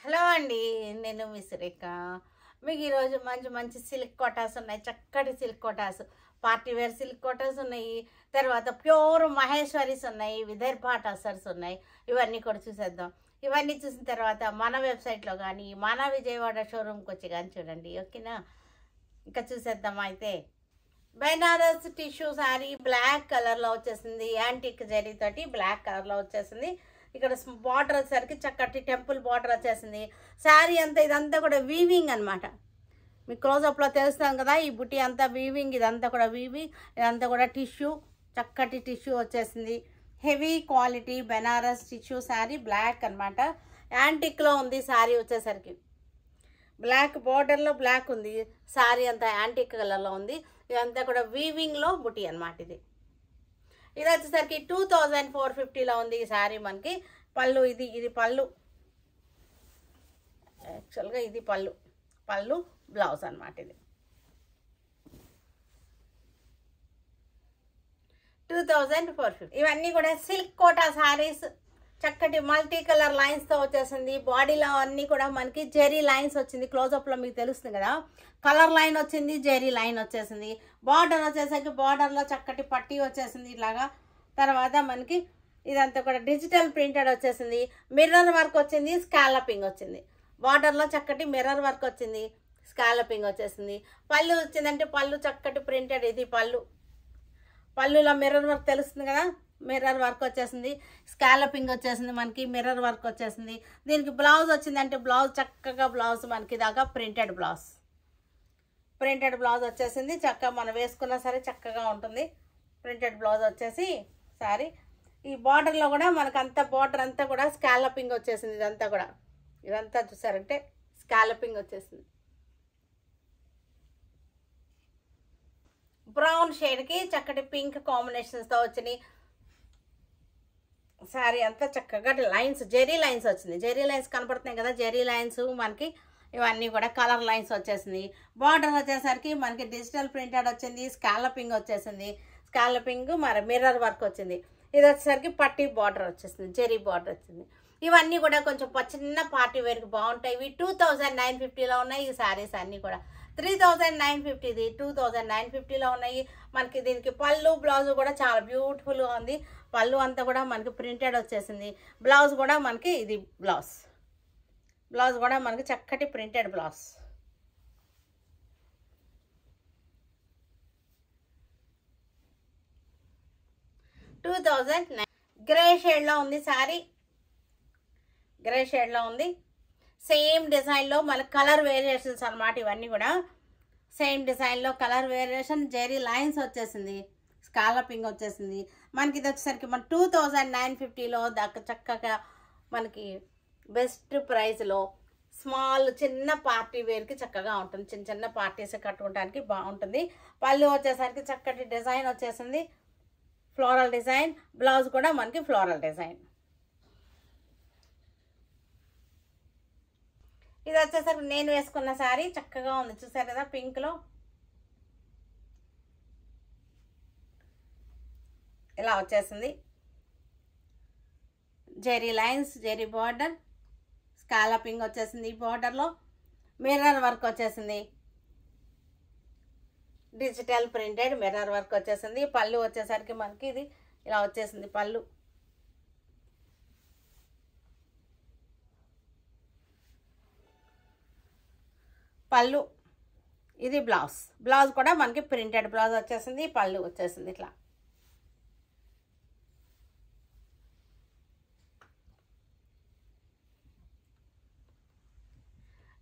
Hello అండి, నేను miss రేఖ. మీకు ఈరోజు మంచి మంచి సిల్క్ కోటాస్ ఉన్నాయి. చక్కటి silk Kotas, party wear silk Kotas ఉన్నాయి. తర్వాత ప్యూర్ మహేశ్వరీస్ ఉన్నాయి, విదర్భ టసర్స్ ఉన్నాయి. ఇవన్నీ కూడా చూసేద్దాం. ఇవన్నీ చూసిన తర్వాత మన వెబ్సైట్లో కానీ మన విజయవాడ షోరూమ్కి వచ్చి కానీ చూడండి, ఓకేనా? ఇంకా చూసేద్దాం. అయితే బెనారస్ టిష్యూ శారీ బ్లాక్ కలర్లో వచ్చేసింది, యాంటిక్ జరీ తోటి బ్లాక్ కలర్లో వచ్చేసింది. ఇక్కడ బార్డర్ వచ్చేసరికి చక్కటి టెంపుల్ బార్డర్ వచ్చేసింది. శారీ అంతా ఇదంతా కూడా వీవింగ్ అనమాట. మీకు క్లోజప్లో తెలుస్తాం కదా, ఈ బుట్టి అంతా వీవింగ్, ఇదంతా కూడా వీవింగ్, ఇదంతా కూడా టిష్యూ, చక్కటి టిష్యూ వచ్చేసింది. Heavy quality Banaras tissue saree black అనమాట. యాంటిక్లో ఉంది శారీ వచ్చేసరికి. బ్లాక్ బార్డర్లో బ్లాక్ ఉంది, శారీ అంతా యాంటిక్ కలర్లో ఉంది. ఇదంతా కూడా వీవింగ్లో బుట్టి అనమాట. ఇది వచ్చేసరికి 2450లో ఉంది ఈ శారీ. మనకి పళ్ళు, ఇది పళ్ళు, యాక్చువల్గా ఇది పళ్ళు బ్లౌజ్ అనమాట. ఇది 2450. ఇవన్నీ కూడా సిల్క్ కోటా శారీస్, చక్కటి మల్టీ కలర్ లైన్స్తో వచ్చేసింది. బాడీలో అన్నీ కూడా మనకి జెరీ లైన్స్ వచ్చింది. క్లోజప్లో మీకు తెలుస్తుంది కదా, కలర్ లైన్ వచ్చింది, జెరీ లైన్ వచ్చేసింది. బార్డర్ వచ్చేసరికి బార్డర్లో చక్కటి పట్టీ వచ్చేసింది ఇట్లాగా. తర్వాత మనకి ఇదంతా కూడా డిజిటల్ ప్రింటెడ్ వచ్చేసింది. మిర్రర్ వర్క్ వచ్చింది, స్కాలపింగ్ వచ్చింది. బార్డర్లో చక్కటి మిర్రర్ వర్క్ వచ్చింది, స్కాలపింగ్ వచ్చేసింది. పళ్ళు వచ్చిందంటే పళ్ళు చక్కటి ప్రింటెడ్. ఇది పళ్ళులో మిర్రర్ వర్క్ తెలుస్తుంది కదా, మిర్రర్ వర్క్ వచ్చేసింది. స్కాలపింగ్ వచ్చేసింది, మనకి మిర్రర్ వర్క్ వచ్చేసింది. దీనికి బ్లౌజ్ వచ్చిందంటే బ్లౌజ్ చక్కగా బ్లౌజ్ మనకి దాకా ప్రింటెడ్ బ్లౌజ్ వచ్చేసింది. చక్కగా మనం వేసుకున్నా సరే చక్కగా ఉంటుంది. ప్రింటెడ్ బ్లౌజ్ వచ్చేసి సారీ. ఈ బార్డర్లో కూడా మనకు అంత బార్డర్ అంతా కూడా స్కాలపింగ్ వచ్చేసింది. ఇదంతా చూసారంటే స్కాలపింగ్ వచ్చేసింది. బ్రౌన్ షేడ్కి చక్కటి పింక్ కాంబినేషన్స్తో వచ్చినాయి. శారీ అంతా చక్కగా లైన్స్, జెరీ లైన్స్ వచ్చింది. జెరీ లైన్స్ కనపడుతున్నాయి కదా, జెరీ లైన్స్ మనకి ఇవన్నీ కూడా కలర్ లైన్స్ వచ్చేసింది. బార్డర్ వచ్చేసరికి మనకి డిజిటల్ ప్రింటెడ్ వచ్చింది, స్కాలపింగ్ వచ్చేసింది. స్కాలపింగ్ మరి మిర్రర్ వర్క్ వచ్చింది. ఇది వచ్చేసరికి పట్టీ బార్డర్ వచ్చేసింది, జెరీ బార్డర్ వచ్చింది. ఇవన్నీ కూడా కొంచెం చిన్న పార్టీ వేర్కి బాగుంటాయి. ఇవి 2950లో ఉన్నాయి. ఈ శారీస్ అన్నీ కూడా 3950, 2950లో ఉన్నాయి. మనకి దీనికి పళ్ళు బ్లౌజ్ కూడా చాలా బ్యూటిఫుల్గా ఉంది. పళ్ళు అంతా కూడా మనకి ప్రింటెడ్ వచ్చేసింది. బ్లౌజ్ కూడా మనకి ఇది బ్లౌజ్ కూడా మనకి చక్కటి ప్రింటెడ్ బ్లౌజ్. గ్రే షేడ్లో ఉంది శారీ, గ్రే షేడ్లో ఉంది. సేమ్ డిజైన్లో మనకి కలర్ వేరియేషన్స్ అనమాట. ఇవన్నీ కూడా సేమ్ డిజైన్లో కలర్ వేరియేషన్, జెరీ లైన్స్ వచ్చేసింది, స్కాలపింగ్ వచ్చేసింది. మనకి ఇది వచ్చేసరికి మన 2950లో దాకా చక్కగా మనకి బెస్ట్ ప్రైస్లో స్మాల్ చిన్న పార్టీ వేర్కి చక్కగా ఉంటుంది. చిన్న పార్టీస్ కట్టుకోవడానికి బాగుంటుంది. పళ్ళు వచ్చేసరికి చక్కటి డిజైన్ వచ్చేసింది, ఫ్లోరల్ డిజైన్. బ్లౌజ్ కూడా మనకి ఫ్లోరల్ డిజైన్. ఇది వచ్చేసరికి నేను వేసుకున్న శారీ చక్కగా ఉంది, చూసారు కదా, పింక్లో ఇలా వచ్చేసింది. Zari lines, zari border, scalloping వచ్చేసింది. ఈ బార్డర్లో మిర్రర్ వర్క్ వచ్చేసింది, డిజిటల్ ప్రింటెడ్ మిర్రర్ వర్క్ వచ్చేసింది. పళ్ళు వచ్చేసరికి మనకి ఇది ఇలా వచ్చేసింది. పళ్ళు ఇది బ్లౌజ్ కూడా మనకి ప్రింటెడ్ బ్లౌజ్ వచ్చేసింది. పళ్ళు వచ్చేసింది ఇట్లా.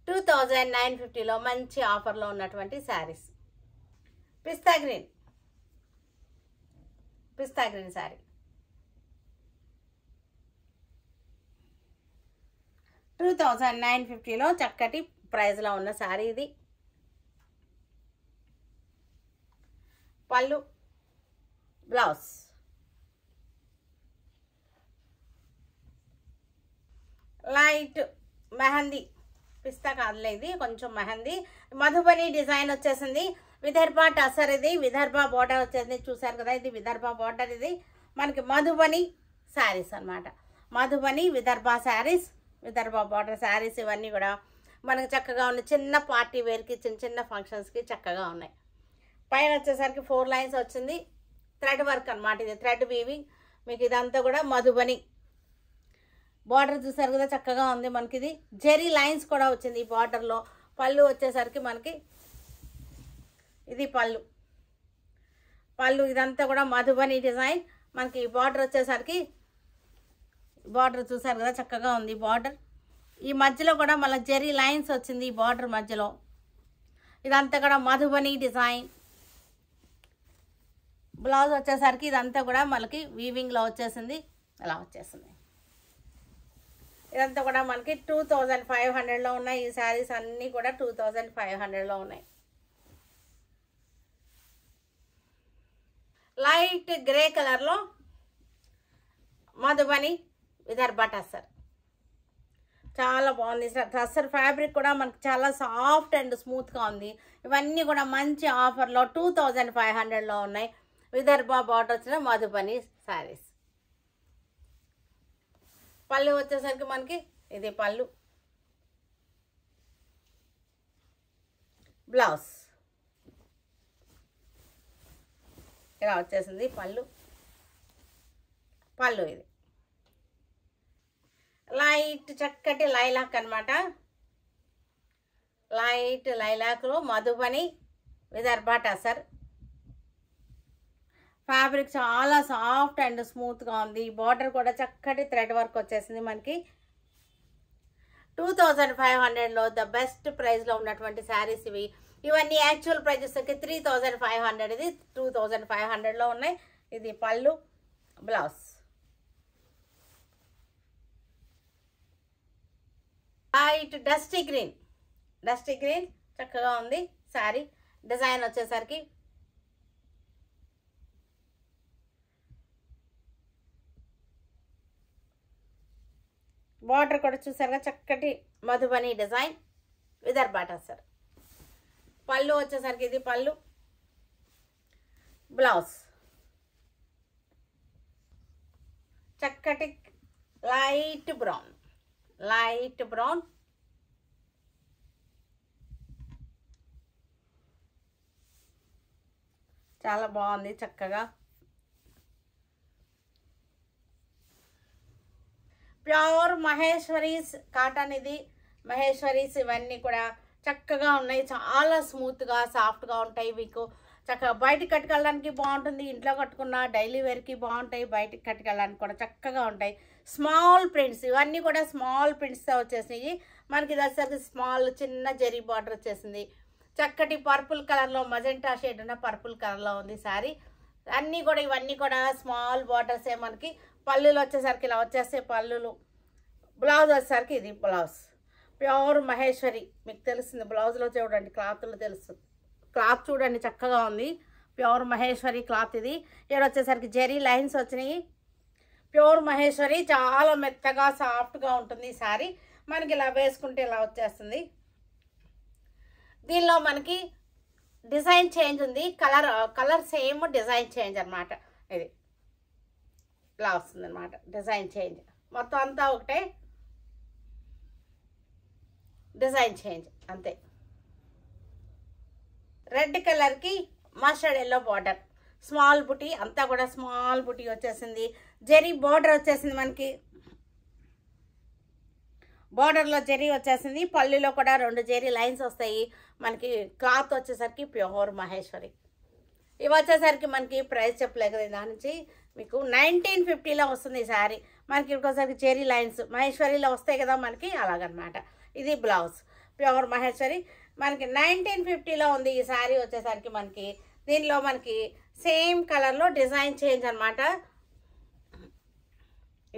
$2950లో మంచి ఆఫర్లో ఉన్నటువంటి శారీస్. పిస్తా గ్రీన్ శారీ 2950లో చక్కటి ప్రైస్లో ఉన్న శారీ. ఇది పళ్ళు, బ్లౌజ్. లైట్ మెహందీ, పిస్తా కాదులే, ఇది కొంచెం మెహందీ మధుబని డిజైన్ వచ్చేసింది. విదర్భ టసర్, ఇది విదర్భ బార్డర్ వచ్చేసింది. చూసారు కదా, ఇది విదర్భ బార్డర్. ఇది మనకి మధుబని శారీస్ అనమాట. మధుబని విదర్భ శారీస్ విదర్భ బార్డర్ శారీస్ ఇవన్నీ కూడా మనకు చక్కగా ఉన్నాయి. చిన్న పార్టీ వేర్కి చిన్న చిన్న ఫంక్షన్స్కి చక్కగా ఉన్నాయి. పైన వచ్చేసరికి 4 లైన్స్ వచ్చింది. థ్రెడ్ వర్క్ అనమాట, ఇది థ్రెడ్ వీవింగ్. మీకు ఇదంతా కూడా మధుబని బార్డర్ చూసారు కదా, చక్కగా ఉంది. మనకి ఇది జెరీ లైన్స్ కూడా వచ్చింది ఈ బార్డర్లో. పళ్ళు వచ్చేసరికి మనకి ఇది పళ్ళు ఇదంతా కూడా మధుబని డిజైన్. మనకి బార్డర్ వచ్చేసరికి బార్డర్ చూసారు కదా, చక్కగా ఉంది బార్డర్. ఈ మధ్యలో కూడా మళ్ళీ జెరీ లైన్స్ వచ్చింది ఈ బార్డర్ మధ్యలో. ఇదంతా కూడా మధుబని డిజైన్. బ్లౌజ్ వచ్చేసరికి ఇదంతా కూడా మనకి వీవింగ్లో వచ్చేసింది, అలా వచ్చేసింది. ఇదంతా కూడా మనకి 2500లో ఉన్నాయి. ఈ శారీస్ అన్నీ కూడా 2500లో ఉన్నాయి. లైట్ గ్రే కలర్లో మధుబని విదర్భ టస్సర్, చాలా బాగుంది. టస్సర్ ఫ్యాబ్రిక్ కూడా మనకి చాలా సాఫ్ట్ అండ్ స్మూత్గా ఉంది. ఇవన్నీ కూడా మంచి ఆఫర్లో 2500లో ఉన్నాయి. విదర్భ బార్డర్ వచ్చిన మధుబని శారీస్. పళ్ళు వచ్చేసరికి మనకి ఇది పళ్ళు, బ్లౌజ్ ఇలా వచ్చేసింది. పళ్ళు ఇది లైట్ చక్కటి లైలాక్ అనమాట. లైట్ లైలాక్లో మధుబని విదర్భ టసర్ ఫ్యాబ్రిక్ చాలా సాఫ్ట్ అండ్ స్మూత్గా ఉంది. బార్డర్ కూడా చక్కటి థ్రెడ్ వర్క్ వచ్చేసింది. మనకి 2500లో ద బెస్ట్ ప్రైస్లో ఉన్నటువంటి శారీస్ ఇవి. ఇవన్నీ యాక్చువల్ ప్రైజెస్ 3500, ఇది 2500లో ఉన్నాయి. ఇది పళ్ళు, బ్లౌజ్. లైట్ డస్టీ గ్రీన్ చక్కగా ఉంది శారీ. డిజైన్ వచ్చేసరికి బార్డర్ కూడా చూసారుగా, చక్కటి మధుబని డిజైన్ విదర్భ టస్సర్. పళ్ళు వచ్చేసరికి ఇది పళ్ళు, బ్లౌజ్ చక్కటి లైట్ బ్రౌన్ చాలా బాగుంది చక్కగా. ప్యూర్ మహేశ్వరీస్ కాటన్, ఇది మహేశ్వరీస్. ఇవన్నీ కూడా చక్కగా ఉన్నాయి, చాలా స్మూత్గా సాఫ్ట్గా ఉంటాయి. మీకు చక్కగా బయటికి కట్టుకెళ్ళడానికి బాగుంటుంది, ఇంట్లో కట్టుకున్న డైలీ వేర్కి బాగుంటాయి, బయటికి కట్టుకెళ్ళడానికి కూడా చక్కగా ఉంటాయి. స్మాల్ ప్రింట్స్, ఇవన్నీ కూడా స్మాల్ ప్రింట్స్తో వచ్చేసినాయి. మనకి ఇది వచ్చేసరికి స్మాల్ చిన్న జెరీ బార్డర్ వచ్చేసింది. చక్కటి పర్పుల్ కలర్లో, మజెంటా షేడ్ ఉన్న పర్పుల్ కలర్లో ఉంది శారీ. అన్నీ కూడా ఇవన్నీ కూడా స్మాల్ బార్డర్సే. మనకి పళ్ళులు వచ్చేసరికి ఇలా వచ్చేస్తే పళ్ళులు. బ్లౌజ్ వచ్చేసరికి ఇది బ్లౌజ్ ప్యూర్ మహేశ్వరి. మీకు తెలుస్తుంది బ్లౌజ్లో చూడండి, క్లాత్లో తెలుస్తుంది. క్లాత్ చూడండి చక్కగా ఉంది, ప్యూర్ మహేశ్వరి క్లాత్ ఇది. ఇక్కడ వచ్చేసరికి జెరీ లైన్స్ వచ్చినాయి. ప్యూర్ మహేశ్వరి చాలా మెత్తగా సాఫ్ట్గా ఉంటుంది ఈ శారీ. మనకి ఇలా వేసుకుంటే ఇలా వచ్చేస్తుంది. దీనిలో మనకి డిజైన్ చేంజ్ ఉంది, కలర్ సేమ్, డిజైన్ చేంజ్ అనమాట. ఇది ఇలా వస్తుంది అనమాట, డిజైన్ చేంజ్. మొత్తం అంతా ఒకటే, డిజైన్ చేంజ్ అంతే. రెడ్ కలర్కి మస్టర్డ్ ఎల్లో బార్డర్, స్మాల్ బుటీ, అంతా కూడా స్మాల్ బుటీ వచ్చేసింది. జెరీ బార్డర్ వచ్చేసింది, మనకి బార్డర్లో జెరీ వచ్చేసింది. పళ్ళులో కూడా 2 జెరీ లైన్స్ వస్తాయి. మనకి క్లాత్ వచ్చేసరికి ప్యూర్ మహేశ్వరి. ఇవి వచ్చేసరికి మనకి ప్రైస్ చెప్పలే కదా, దాని నుంచి మీకు 1950లో వస్తుంది ఈ శారీ. మనకి ఇంకోసరికి జెరీ లైన్స్ మహేశ్వరిలో వస్తాయి కదా మనకి, అలాగనమాట. ఇది బ్లౌజ్ ప్యూర్ మహేశ్వరి. మనకి 1950లో ఉంది ఈ శారీ వచ్చేసరికి. మనకి దీనిలో మనకి సేమ్ కలర్లో డిజైన్ చేంజ్ అనమాట.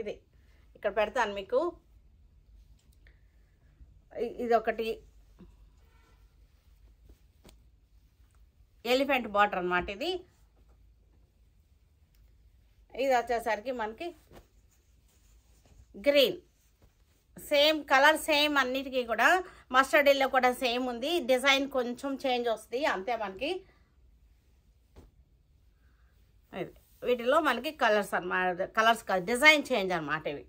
ఇది ఇక్కడ పెడతాను మీకు. ఇది ఒకటి ఎలిఫెంట్ బార్డర్ అనమాట. ఇది వచ్చేసరికి మనకి గ్రీన్, సేమ్ కలర్, సేమ్ అన్నిటికీ కూడా. మస్టర్డ్ ఎల్లో కూడా సేమ్ ఉంది, డిజైన్ కొంచెం చేంజ్ వస్తుంది అంతే మనకి. వీటిలో మనకి కలర్స్ అన్నమాట, కలర్స్ డిజైన్ చేంజ్ అనమాట. ఇవి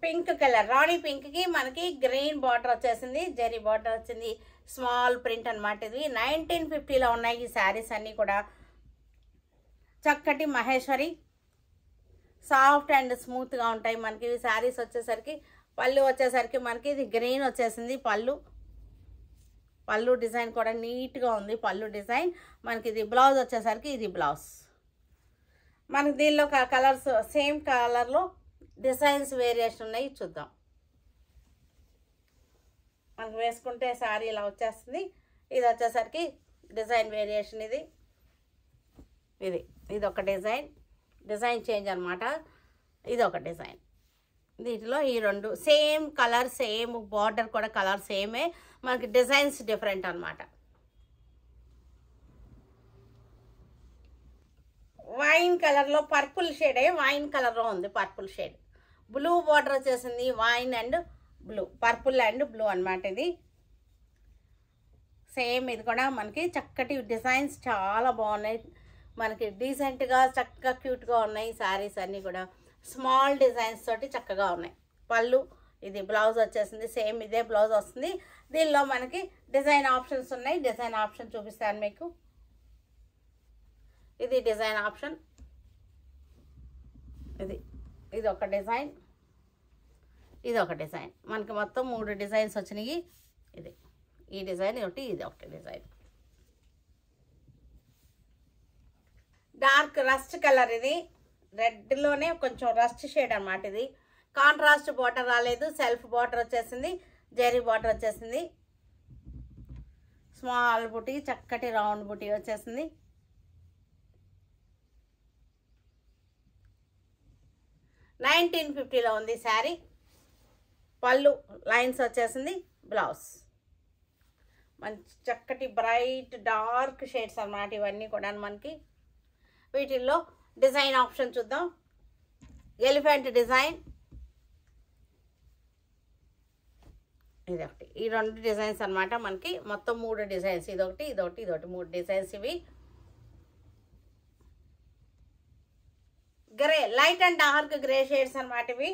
పింక్ కలర్ రాణి పింక్కి మనకి గ్రీన్ బార్డర్ వచ్చేసింది, జరీ బార్డర్ వచ్చింది, స్మాల్ ప్రింట్ అనమాట. ఇది 1950లో ఉన్నాయి ఈ శారీస్ అన్నీ కూడా. చక్కటి మహేశ్వరి సాఫ్ట్ అండ్ స్మూత్గా ఉంటాయి మనకి ఈ శారీస్ వచ్చేసరికి. పళ్ళు వచ్చేసరికి మనకి ఇది గ్రీన్ వచ్చేసింది. పళ్ళు డిజైన్ కూడా నీట్గా ఉంది. పళ్ళు డిజైన్ మనకి ఇది. బ్లౌజ్ వచ్చేసరికి ఇది బ్లౌజ్. మనకి దీనిలో కలర్స్ సేమ్ కలర్లో డిజైన్స్ వేరియేషన్ ఉన్నాయి, చూద్దాం. మనకు వేసుకుంటే శారీ ఇలా వచ్చేస్తుంది. ఇది వచ్చేసరికి డిజైన్ వేరియేషన్. ఇది ఒక డిజైన్ చేంజ్ అనమాట. ఇది ఒక డిజైన్. వీటిలో ఈ రెండు సేమ్ కలర్, సేమ్ బార్డర్ కూడా కలర్ సేమే, మనకి డిజైన్స్ డిఫరెంట్ అనమాట. వైన్ కలర్లో పర్పుల్ షేడే, వైన్ కలర్లో ఉంది పర్పుల్ షేడ్. బ్లూ బార్డర్ వచ్చేసింది, wine and blue, purple and blue అనమాట. ఇది సేమ్. ఇది కూడా మనకి చక్కటి డిజైన్స్ చాలా బాగున్నాయి, మనకి డీసెంట్గా చక్కగా క్యూట్గా ఉన్నాయి శారీస్ అన్నీ కూడా. స్మాల్ డిజైన్స్ తోటి చక్కగా ఉన్నాయి. పళ్ళు ఇది. బ్లౌజ్ వచ్చేసింది సేమ్, ఇదే బ్లౌజ్ వస్తుంది. దీనిలో మనకి డిజైన్ ఆప్షన్స్ ఉన్నాయి. డిజైన్ ఆప్షన్ చూపిస్తాను మీకు. ఇది డిజైన్ ఆప్షన్. ఇది ఒక డిజైన్, ఇది ఒక డిజైన్. మనకి మొత్తం 3 డిజైన్స్ వచ్చినాయి. ఈ డిజైన్ ఒకటి, ఇది ఒకటి డిజైన్. Dark rust colour. ఇది రెడ్లోనే కొంచెం రస్ట్ షేడ్ అనమాట. ఇది కాంట్రాస్ట్ బార్డర్ రాలేదు, సెల్ఫ్ బార్డర్ వచ్చేసింది, జరీ బార్డర్ వచ్చేసింది. స్మాల్ బుటీ, చక్కటి రౌండ్ బుటీ వచ్చేసింది. $1950లో ఉంది శారీ. పళ్ళు లైన్స్ వచ్చేసింది. బ్లౌజ్ మంచి చక్కటి బ్రైట్ డార్క్ షేడ్స్ అన్నమాట ఇవన్నీ కూడా మనకి. వీటిల్లో డిజైన్ ఆప్షన్ చూద్దాం. ఎలిఫెంట్ డిజైన్, ఇది ఒకటి. ఈ 2 డిజైన్స్ అనమాట మనకి. మొత్తం 3 డిజైన్స్. ఇదొకటి, ఇదొకటి, ఇదొకటి, 3 డిజైన్స్ ఇవి. Grey, light and dark grey shades అనమాట ఇవి.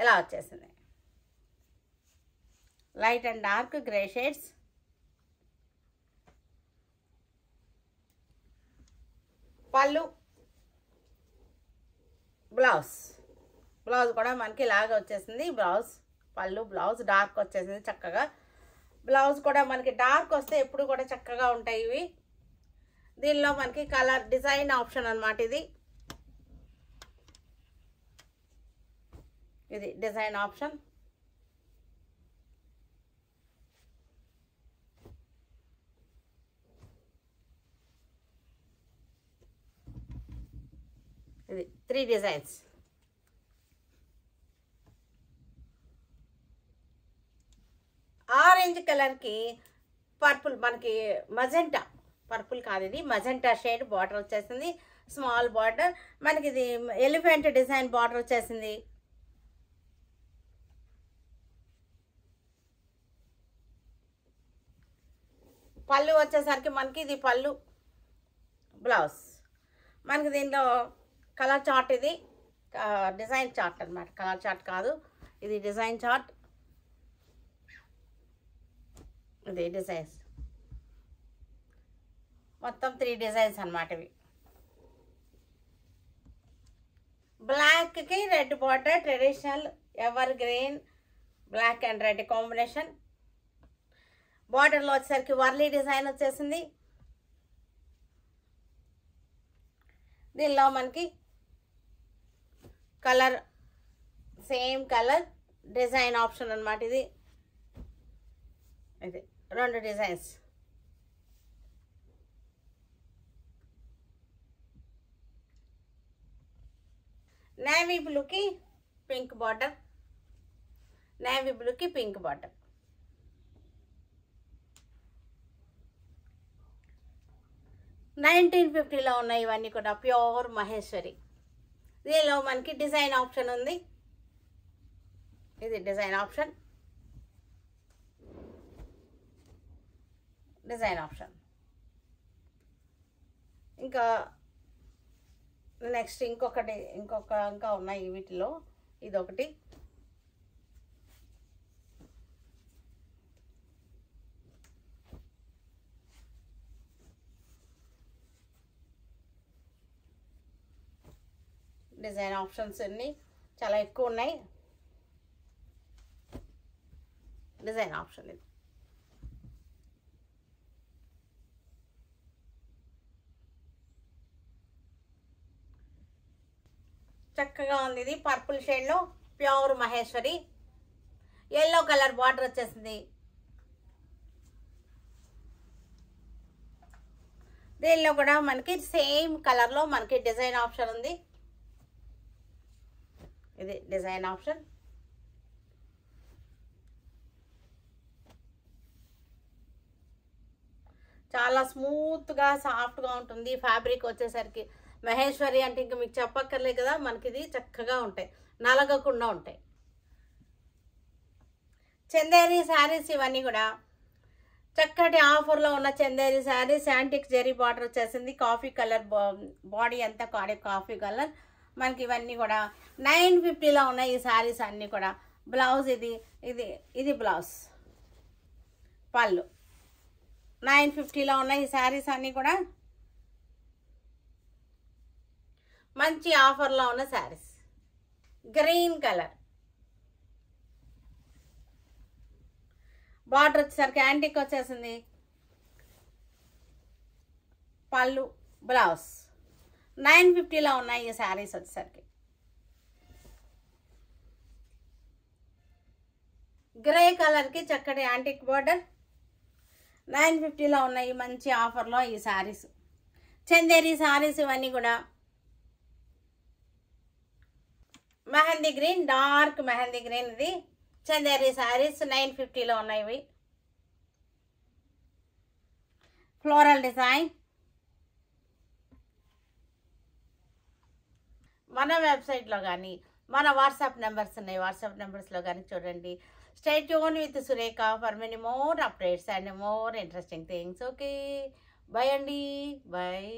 ఇలా వచ్చేసింది. Light and dark grey shades. పళ్ళు, బ్లౌజ్ కూడా మనకి ఇలాగ వచ్చేసింది. పళ్ళు బ్లౌజ్ డార్క్ వచ్చేసింది చక్కగా. బ్లౌజ్ కూడా మనకి డార్క్ వస్తే ఎప్పుడు కూడా చక్కగా ఉంటాయి ఇవి. దీనిలో మనకి కలర్ డిజైన్ ఆప్షన్ అనమాట. ఇది డిజైన్ ఆప్షన్. ఇది 3 డిజైన్స్. ఆరెంజ్ కలర్కి పర్పుల్, మనకి మజెంటా, పర్పుల్ కాదు ఇది మజెంటా షేడ్ బార్డర్ వచ్చేసింది. స్మాల్ బార్డర్ మనకి. ఇది ఎలిఫెంట్ డిజైన్ బార్డర్ వచ్చేసింది. పళ్ళు వచ్చేసరికి మనకి ఇది పళ్ళు, బ్లౌజ్. మనకి దీంట్లో కలర్ చార్ట్. ఇది డిజైన్ చార్ట్ అనమాట, కలర్ చార్ట్ కాదు, ఇది డిజైన్ చార్ట్. ఇది డిజైన్స్ మొత్తం 3 డిజైన్స్ అనమాట ఇవి. బ్లాక్కి red border, traditional evergreen black and red combination. బార్డర్లో వచ్చేసరికి వర్లీ డిజైన్ వచ్చేసింది. దీనిలో మనకి colour same colour design option అనమాట. ఇది 2 డిజైన్స్. నేవీ బ్లూకి పింక్ బార్డర్, 1950లో ఉన్నాయి ఇవన్నీ కూడా. ప్యూర్ మహేశ్వరి. దీనిలో మనకి డిజైన్ ఆప్షన్ ఉంది. ఇది డిజైన్ ఆప్షన్. ఇంకా నెక్స్ట్ ఇంకా ఉన్నాయి వీటిలో. ఇదొకటి. డిజైన్ ఆప్షన్స్ అన్నీ చాలా ఎక్కువ ఉన్నాయి. డిజైన్ ఆప్షన్ ఇది. చక్కగా ఉంది. ఇది పర్పుల్ షేడ్లో pure Maheshwari. Yellow colour border వచ్చేసింది. దీనిలో కూడా మనకి సేమ్ కలర్లో మనకి డిజైన్ ఆప్షన్ ఉంది. ఇది డిజైన్ ఆప్షన్. చాలా స్మూత్గా సాఫ్ట్గా ఉంటుంది. ఫ్యాబ్రిక్ వచ్చేసరికి మహేశ్వరి అంటే ఇంక మీకు చెప్పక్కర్లే కదా, మనకి ఇది చక్కగా ఉంటాయి, నలగకుండా ఉంటాయి. చందేరి శారీస్ ఇవన్నీ కూడా చక్కటి ఆఫర్లో ఉన్న చందేరి శారీస్. యాంటిక్ జెరీ బార్డర్ వచ్చేసింది. కాఫీ కలర్ బాడీ అంతా కాఫీ కలర్. మనకి ఇవన్నీ కూడా 950లో ఉన్నాయి ఈ శారీస్ అన్నీ కూడా. బ్లౌజ్ ఇది బ్లౌజ్, పళ్ళు 950లో ఉన్నాయి ఈ శారీస్ అన్నీ కూడా. మంచి ఆఫర్లో ఉన్న శారీస్. గ్రీన్ కలర్ బార్డర్ వచ్చేసరికి యాంటిక్ వచ్చేసింది. పళ్ళు, బ్లౌజ్ 950లో ఉన్నాయి ఈ శారీస్ వచ్చేసరికి. గ్రే కలర్కి చక్కటి యాంటిక్ బార్డర్. 950లో ఉన్నాయి మంచి ఆఫర్లో ఈ శారీస్. చందేరి శారీస్ ఇవన్నీ కూడా. Mehndi green, dark mehndi green. ఇది చందేరి శారీస్ 950లో ఉన్నాయి ఇవి. Floral design. మన వెబ్సైట్లో కానీ మన వాట్సాప్ నెంబర్స్ ఉన్నాయి, వాట్సాప్ నెంబర్స్లో కానీ చూడండి. Stay tuned with Surekha for many more updates and more interesting things. Okay, bye Andy, bye.